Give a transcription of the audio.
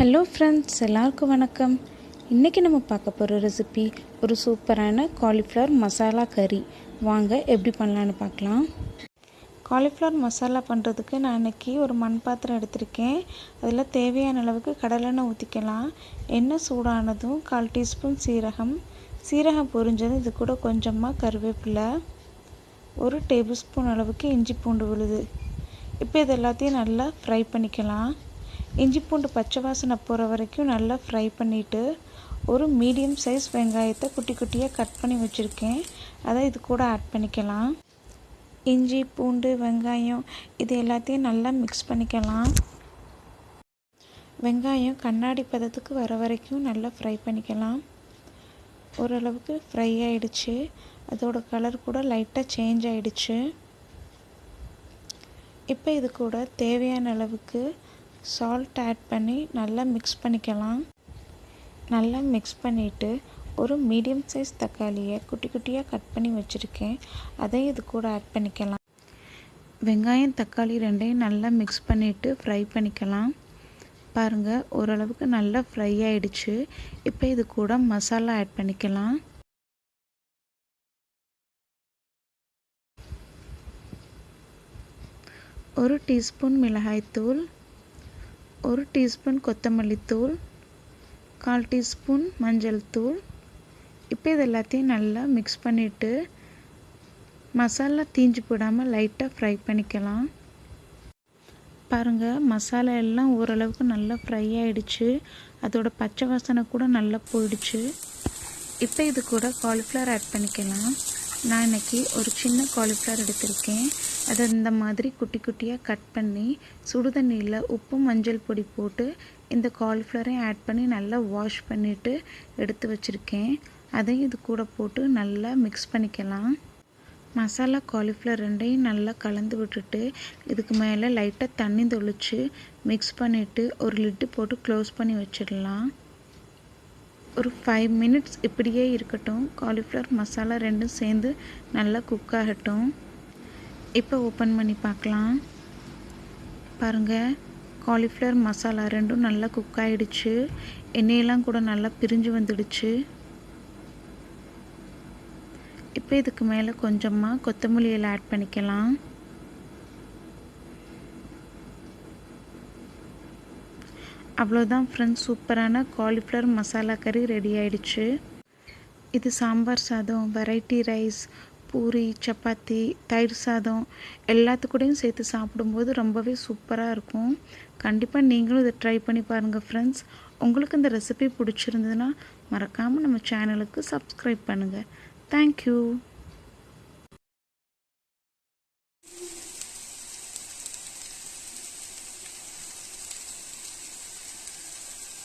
Hello friends, எல்லாருக்கும் வணக்கம். இன்றைக்கி நம்ம பார்க்க போகிற ரெசிபி ஒரு சூப்பரான காலிஃப்ளவர் மசாலா கறி. வாங்க எப்படி பண்ணலான்னு பார்க்கலாம். காலிஃப்ளவர் மசாலா பண்ணுறதுக்கு நான் இன்றைக்கி ஒரு மண் பாத்திரம் எடுத்திருக்கேன். அதில் தேவையான அளவுக்கு கடலெண்ணெய் ஊற்றிக்கலாம். எண்ணெய் சூடானதும் 1/4 டீஸ்பூன் சீரகம் பொரிஞ்சதும் இது கூட கொஞ்சமாக கருவேப்பிலை, 1 டேபிள் ஸ்பூன் அளவுக்கு இஞ்சி பூண்டு விழுது. இப்போ இது எல்லாத்தையும் நல்லா ஃப்ரை பண்ணிக்கலாம். இஞ்சி பூண்டு பச்சை வாசனை போகிற வரைக்கும் நல்லா ஃப்ரை பண்ணிவிட்டு ஒரு மீடியம் சைஸ் வெங்காயத்தை குட்டி குட்டியாக கட் பண்ணி வச்சுருக்கேன். அதை இது கூட ஆட் பண்ணிக்கலாம். இஞ்சி பூண்டு வெங்காயம் இது எல்லாத்தையும் நல்லா மிக்ஸ் பண்ணிக்கலாம். வெங்காயம் கண்ணாடி பதத்துக்கு வர வரைக்கும் நல்லா ஃப்ரை பண்ணிக்கலாம். ஓரளவுக்கு ஃப்ரை ஆகிடுச்சு. அதோட கலர் கூட லைட்டாக சேஞ்ச் ஆகிடுச்சு. இப்போ இது கூட தேவையான அளவுக்கு சால்ட் ஆட் பண்ணி நல்லா மிக்ஸ் பண்ணிக்கலாம். நல்லா மிக்ஸ் பண்ணிவிட்டு ஒரு மீடியம் சைஸ் தக்காளியை குட்டி குட்டியாக கட் பண்ணி வச்சுருக்கேன். அதையும் இது கூட ஆட் பண்ணிக்கலாம். வெங்காயம் தக்காளி ரெண்டையும் நல்லா மிக்ஸ் பண்ணிவிட்டு ஃப்ரை பண்ணிக்கலாம். பாருங்கள், ஓரளவுக்கு நல்லா ஃப்ரை ஆகிடுச்சு. இப்போ இது கூட மசாலா ஆட் பண்ணிக்கலாம். ஒரு டீஸ்பூன் மிளகாய்த்தூள், 1 டீஸ்பூன் கொத்தமல்லி தூள், 1/4 டீஸ்பூன் மஞ்சள் தூள். இப்போ இது எல்லாத்தையும் நல்லா மிக்ஸ் பண்ணிவிட்டு மசாலா தீஞ்சு போடாமல் லைட்டாக ஃப்ரை பண்ணிக்கலாம். பாருங்கள், மசாலா எல்லாம் ஓரளவுக்கு நல்லா ஃப்ரை ஆகிடுச்சு. அதோட பச்சை வாசனை கூட நல்லா போயிடுச்சு. இப்போ இது கூட காலிஃப்ளவர் ஆட் பண்ணிக்கலாம். நான் இன்றைக்கி ஒரு சின்ன காலிஃப்ளவர் எடுத்திருக்கேன். அதை இந்த மாதிரி குட்டி குட்டியாக கட் பண்ணி சுடுதண்ணியில் உப்பு மஞ்சள் பொடி போட்டு இந்த காலிஃப்ளவரையும் ஆட் பண்ணி நல்லா வாஷ் பண்ணிவிட்டு எடுத்து வச்சுருக்கேன். அதையும் இது கூட போட்டு நல்லா மிக்ஸ் பண்ணிக்கலாம். மசாலா காலிஃப்ளவர் ரெண்டையும் நல்லா கலந்து விட்டுட்டு இதுக்கு மேலே லைட்டாக தண்ணி தெளித்து மிக்ஸ் பண்ணிவிட்டு ஒரு லிட்டு போட்டு க்ளோஸ் பண்ணி வச்சிடலாம். ஒரு 5 மினிட்ஸ் இப்படியே இருக்கட்டும். காலிஃப்ளவர் மசாலா ரெண்டும் சேர்ந்து நல்லா குக் ஆகட்டும். இப்போ ஓப்பன் பண்ணி பார்க்கலாம். பாருங்கள், காலிஃப்ளவர் மசாலா ரெண்டும் நல்லா குக் ஆகிடுச்சு. எண்ணெயெல்லாம் கூட நல்லா பிரிஞ்சு வந்துடுச்சு. இப்போ இதுக்கு மேலே கொஞ்சமாக கொத்தமல்லி இலை ஆட் பண்ணிக்கலாம். அவ்வளோதான் ஃப்ரெண்ட்ஸ், சூப்பரான காலிஃப்ளவர் மசாலா கறி ரெடி ஆகிடுச்சு. இது சாம்பார் சாதம், வெரைட்டி ரைஸ், பூரி, சப்பாத்தி, தயிர் சாதம் எல்லாத்துக்கூடையும் சேர்த்து சாப்பிடும்போது ரொம்பவே சூப்பராக இருக்கும். கண்டிப்பாக நீங்களும் இதை ட்ரை பண்ணி பாருங்கள் ஃப்ரெண்ட்ஸ். உங்களுக்கு இந்த ரெசிபி பிடிச்சிருந்ததுன்னா மறக்காமல் நம்ம சேனலுக்கு சப்ஸ்கிரைப் பண்ணுங்கள். தேங்க்யூ.